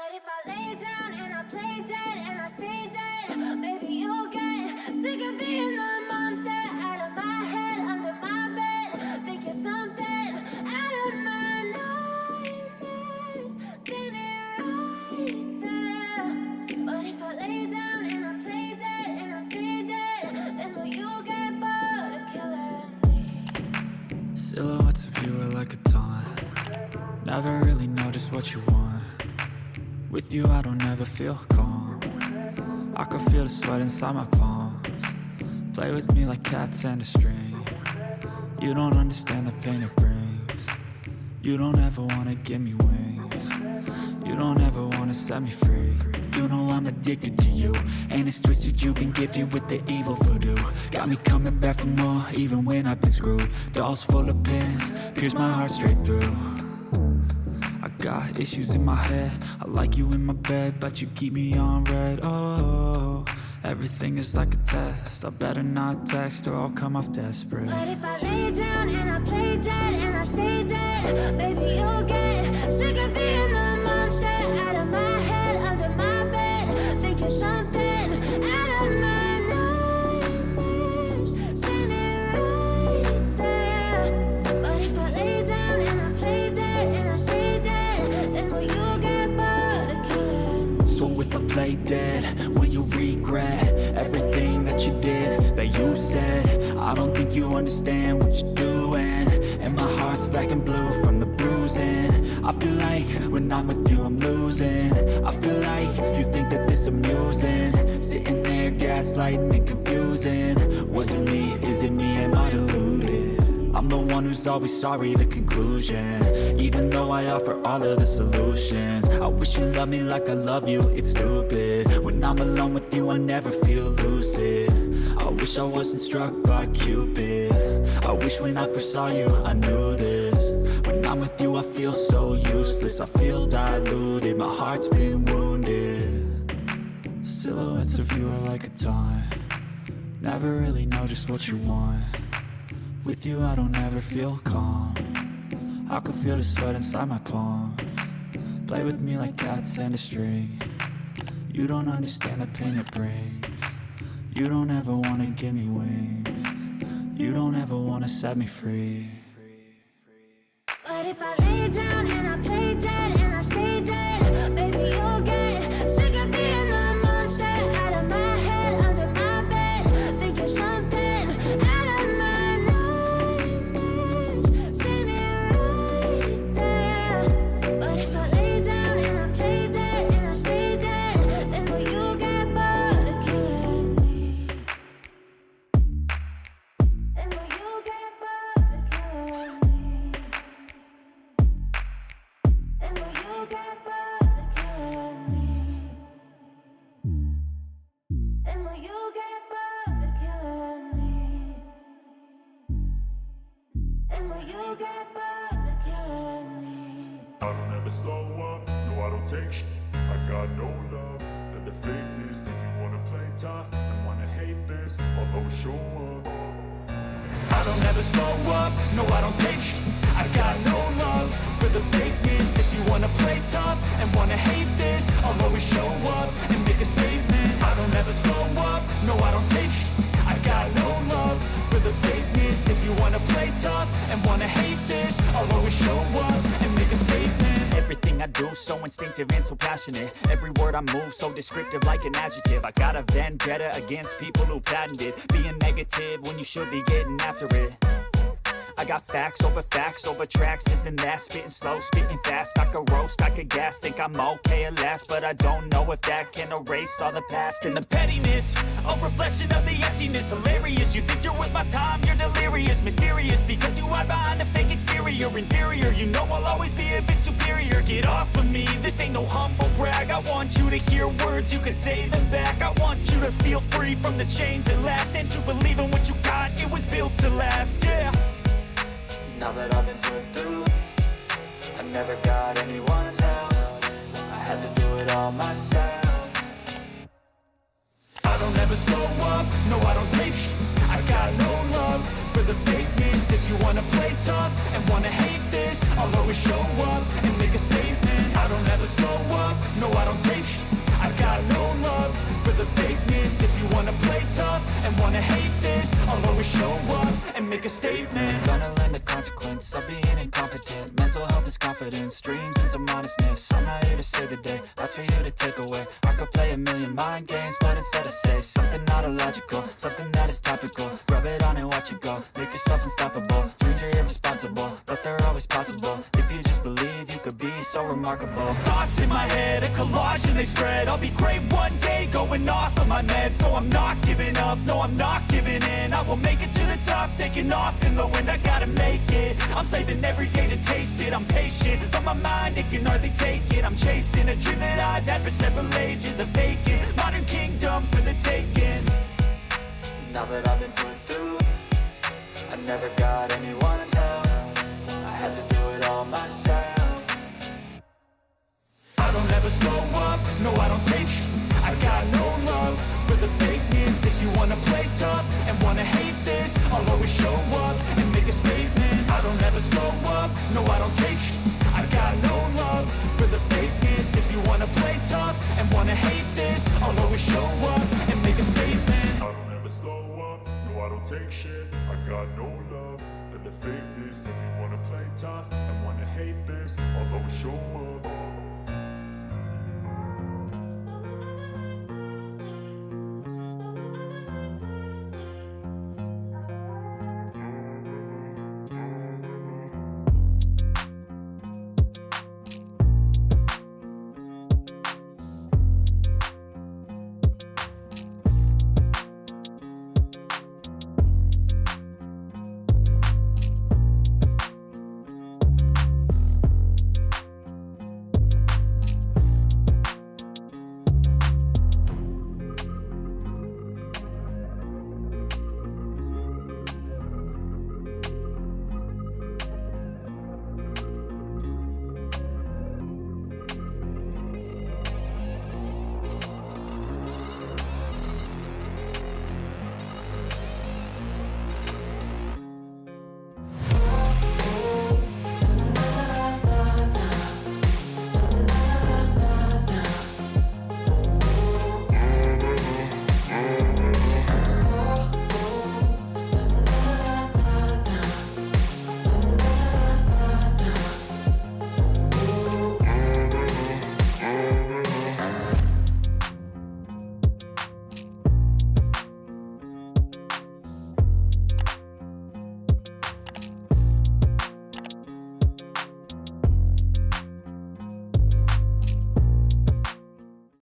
But if I lay down and I play dead and I stay dead, maybe you'll get sick of being the monster out of my head, under my bed. Think you're something out of my nightmares, standing right there. But if I lay down and I play dead and I stay dead, then will you get bored of killing me? Silhouettes of you are like a taunt. Never really know just what you want. With you I don't ever feel calm. I can feel the sweat inside my palms. Play with me like cats and a string. You don't understand the pain it brings. You don't ever wanna give me wings. You don't ever wanna set me free. You know I'm addicted to you, and it's twisted, you've been gifted with the evil voodoo. Got me coming back for more, even when I've been screwed. Dolls full of pins, pierce my heart straight through. I got issues in my head, I like you in my bed, but you keep me on red. Oh, everything is like a test, I better not text or I'll come off desperate. But if I lay down and I play dead and I stay dead, baby you'll get sick of being the monster out of my head, under my bed. Think you're something out of my nightmares, standing right there. But if I lay down and I play dead and I stay dead, then will you get bored of killing me? So if I play dead, will you regret everything that you did, that you said? I don't think you understand what you're doing, and my heart's black and blue from the bruising. I feel like when I'm with you I'm losing. I feel like you think that this amusing, sitting there gaslighting and confusing. Was it me? Is it me? Am I deluded? I'm the one who's always sorry, the conclusion. Even though I offer all of the solutions, I wish you loved me like I love you, it's stupid. When I'm alone with you I never feel lucid. I wish I wasn't struck by Cupid. I wish when I first saw you I knew this. When I'm with you I feel so useless, I feel diluted, my heart's been wounded. Silhouettes of you are like a taunt. Never really know just what you want. With you I don't ever feel calm. I can feel the sweat inside my palms. Play with me like cats and a string. You don't understand the pain it brings. You don't ever wanna give me wings. You don't ever wanna set me free. But if I lay down and I play dead and I stay dead, baby you'll get sick of being the monster out of my head, under my bed. Think you're something out of my nightmares, standing right there. But if I lay down and I play dead and I stay dead, then will you get bored of killing me? Then will you get bored of killing me? And will you get bored of killing me? And will you get bored of killing me? And will you get bored of killing me? I don't ever slow up, no I don't take shit. I got no love for the fakeness. If you wanna play tough and wanna hate this, I'll always show up. I don't ever slow up, no I don't take shit. I got no love for the fakeness. If you wanna play tough and wanna hate this, I'll always show up and make a statement. I don't ever slow up, no I don't take shit. I got no love for the fakeness. If you wanna play tough and wanna hate this, I'll always show up and make a statement. Everything I do so instinctive and so passionate. Every word I move so descriptive like an adjective. I got a vendetta against people who patented being negative when you should be getting after it. I got facts over tracks, this and that. Spitting slow, spitting fast, I could roast, I could gas. Think I'm okay at last, but I don't know if that can erase all the past. And the pettiness, a reflection of the emptiness. Hilarious, you think you're with my time, you're delirious. Mysterious, because you hide behind a fake exterior. Inferior, you know I'll always be a bit superior. Get off of me, this ain't no humble brag. I want you to hear words, you can say them back. I want you to feel free from the chains that last, and to believe in what you got, it was built to last, yeah. Now that I've been put through, I never got anyone's help. I had to do it all myself. I don't ever slow up, no I don't take shit. I got no love for the fakeness. If you wanna play tough and wanna hate this, I'll always show up and make a statement. I don't ever slow up, no I don't take sh**. I got no love for the fakeness. If you wanna play tough and wanna hate this, I'll always show up and make a statement. Gonna learn the consequence of being incompetent. Mental health is confidence, dreams and some honestness. I'm not here to save the day, that's for you to take away. I could play a million mind games, but instead I say something not illogical, something that is topical. Rub it on and watch it go, make yourself unstoppable. Dreams are irresponsible, but they're always possible. If you just believe, you could be so remarkable. Thoughts in my head, a collage and they spread. I'll be great one day, going off of my meds. No, I'm not giving up, no, I'm not giving in. I will make it to the top, taking off in the wind. I gotta make it, I'm saving every day to taste it. I'm patient, but my mind, it can hardly take it. I'm chasing a dream that I've had for several ages. A vacant, modern kingdom for the taking. Now that I've been put through, I never got anyone's help. I had to do it all myself. I don't ever slow up, no I don't take sh**. I got no love for the fakeness. If you wanna play tough and wanna hate this, I'll always show up and make a statement. I don't ever slow up, no I don't take sh**. I got no love for the fakeness. If you wanna play tough and wanna hate this, I'll always show up and make a statement. I don't ever slow up, no I don't take shit. I got no love for the fakeness. If you wanna play tough and wanna hate this, I'll always show up.